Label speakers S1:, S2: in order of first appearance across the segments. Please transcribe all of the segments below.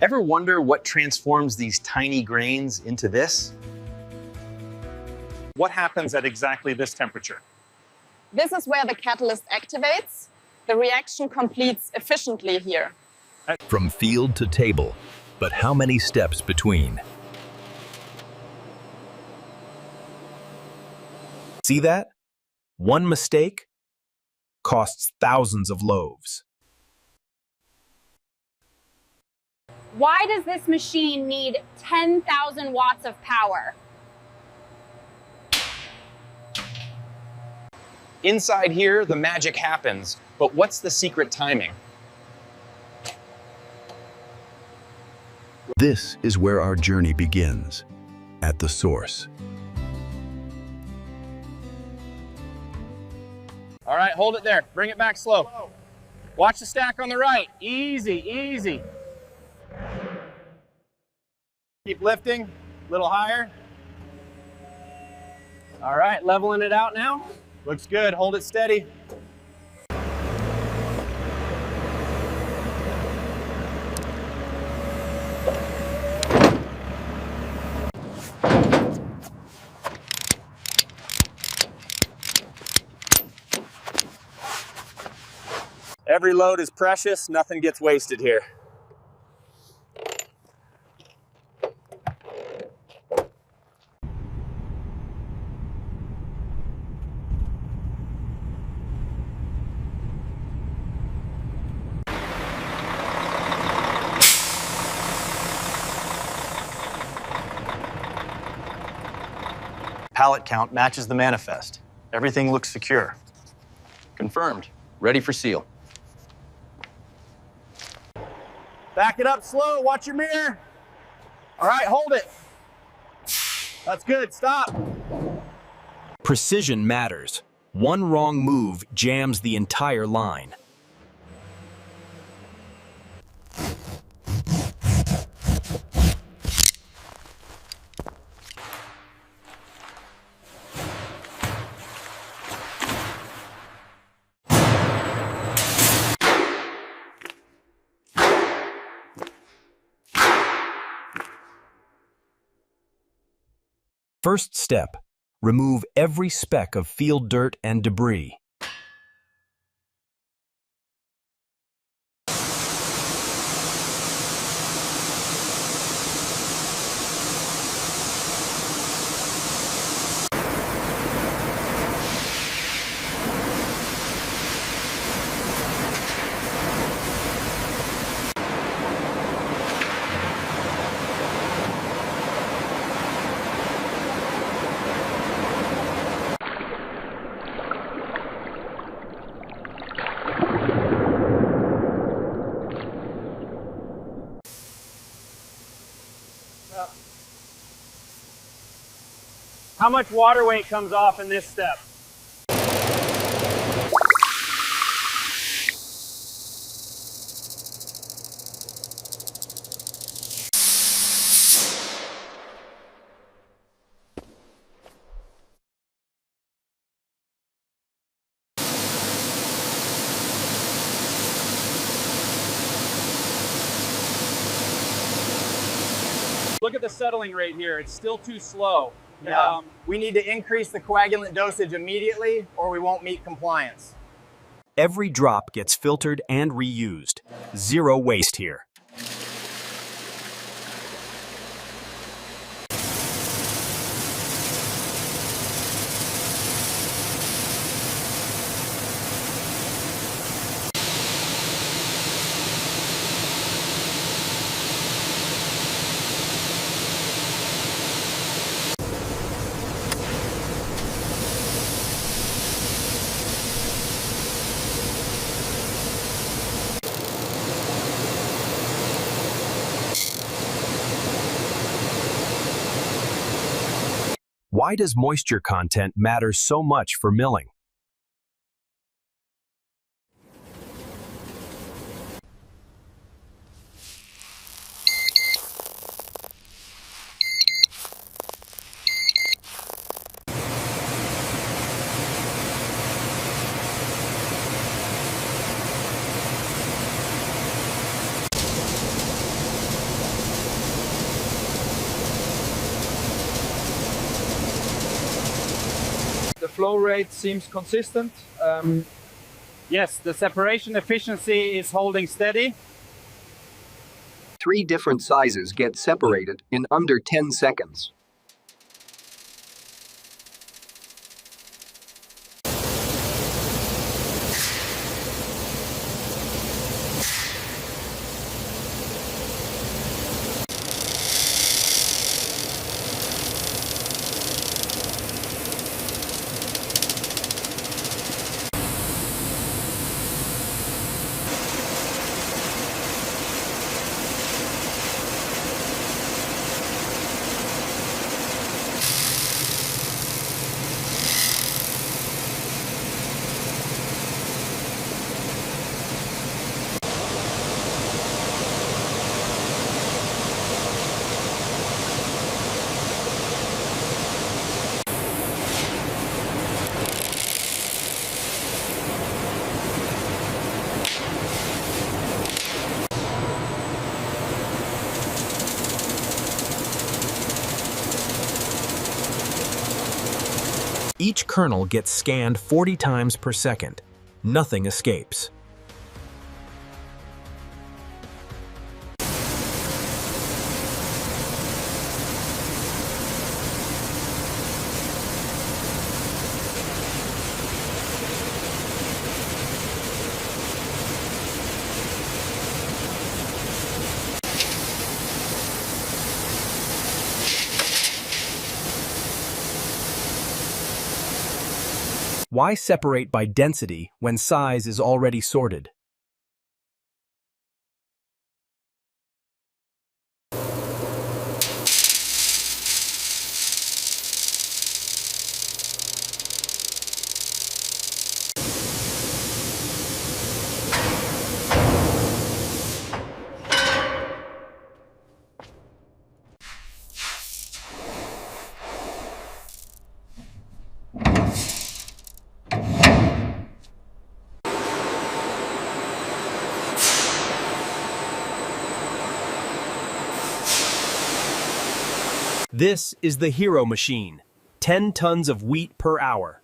S1: Ever wonder what transforms these tiny grains into this?
S2: What happens at exactly this temperature?
S3: This is where the catalyst activates. The reaction completes efficiently here.
S4: From field to table, but how many steps between? See that? One mistake costs thousands of loaves.
S5: Why does this machine need 10,000 watts of power?
S1: Inside here, the magic happens, but what's the secret timing?
S4: This is where our journey begins, at the source.
S6: All right, hold it there. Bring it back slow. Watch the stack on the right. Easy, easy. Keep lifting, a little higher. All right, leveling it out now. Looks good, hold it steady. Every load is precious, nothing gets wasted here.
S1: Pallet count matches the manifest. Everything looks secure. Confirmed. Ready for seal.
S6: Back it up slow, watch your mirror. All right, hold it. That's good, stop.
S4: Precision matters. One wrong move jams the entire line. First step, remove every speck of field dirt and debris.
S6: How much water weight comes off in this step? Look at the settling rate here. It's still too slow.
S7: Yeah. We need to increase the coagulant dosage immediately or we won't meet compliance.
S4: Every drop gets filtered and reused. Zero waste here. Why does moisture content matter so much for milling?
S8: flow rate seems consistent.
S2: Yes, the separation efficiency is holding steady.
S9: 3 different sizes get separated in under 10 seconds.
S4: Each kernel gets scanned 40 times per second. Nothing escapes. Why separate by density when size is already sorted? This is the Hero machine, 10 tons of wheat per hour.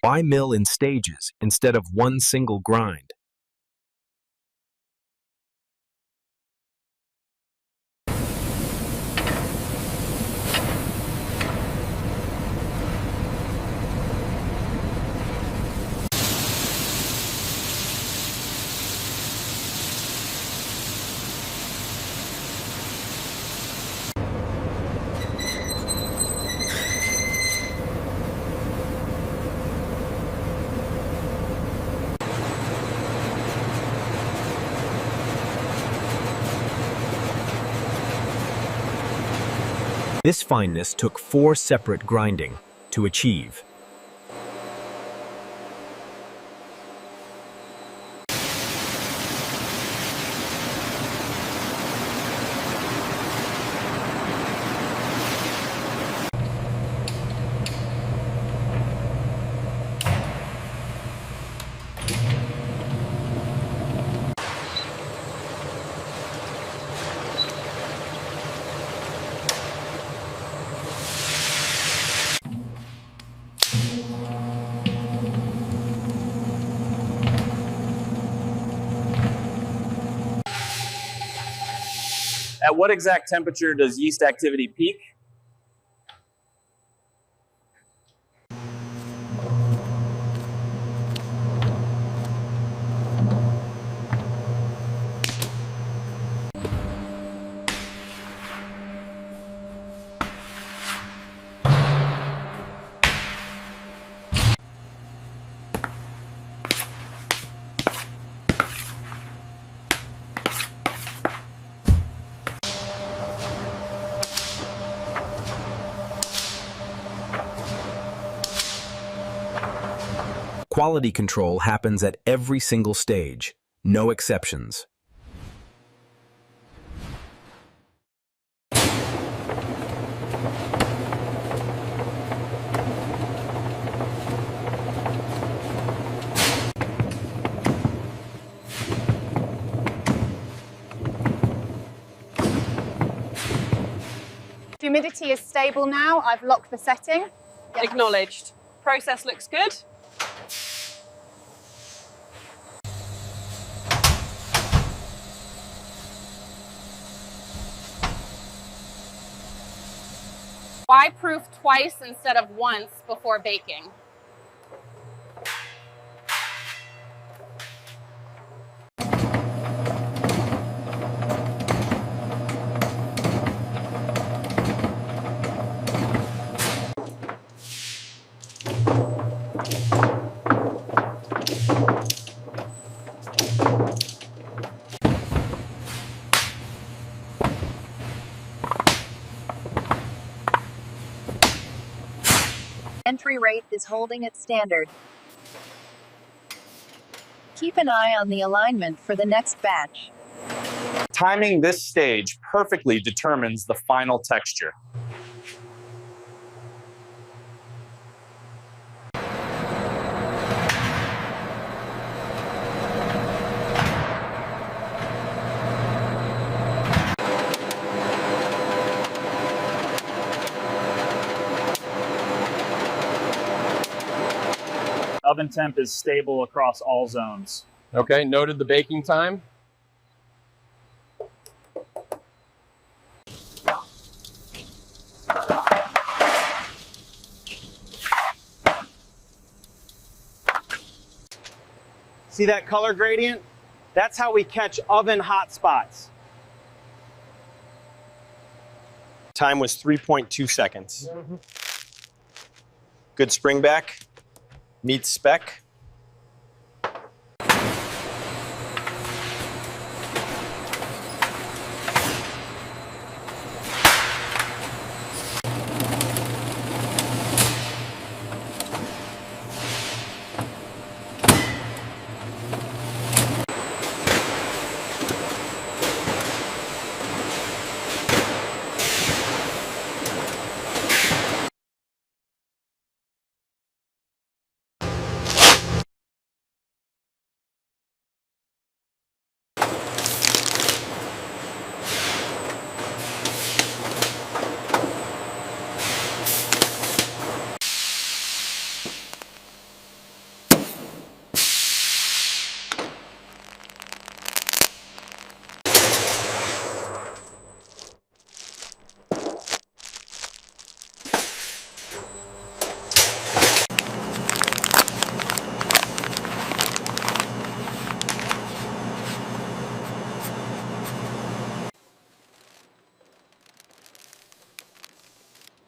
S4: Why mill in stages instead of one single grind? This fineness took 4 separate grinding to achieve.
S6: At what exact temperature does yeast activity peak?
S4: Quality control happens at every single stage, no exceptions.
S3: Humidity is stable now. I've locked the setting.
S10: Acknowledged. Process looks good.
S5: Why proof twice instead of once before baking?
S11: Entry rate is holding its standard. Keep an eye on the alignment for the next batch.
S6: Timing this stage perfectly determines the final texture.
S2: Oven temp is stable across all zones.
S12: Okay, noted the baking time.
S7: See that color gradient? That's how we catch oven hot spots. Time was 3.2 seconds. Good spring back. Meets spec.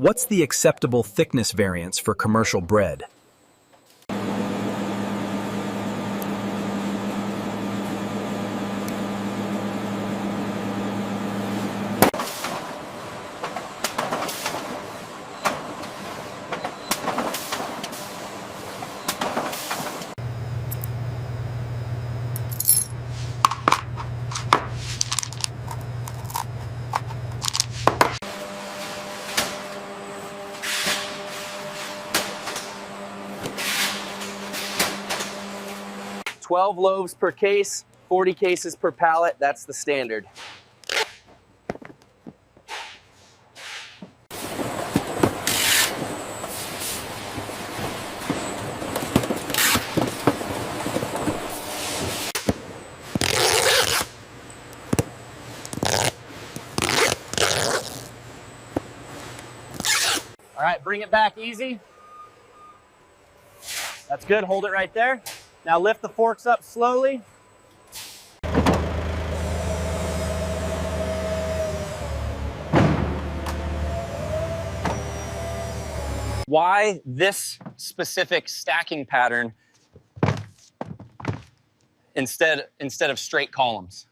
S4: What's the acceptable thickness variance for commercial bread?
S12: $12 loaves per case, 40 cases per pallet. That's the standard.
S7: All right, bring it back easy. That's good, hold it right there. Now lift the forks up slowly.
S1: Why this specific stacking pattern instead of straight columns?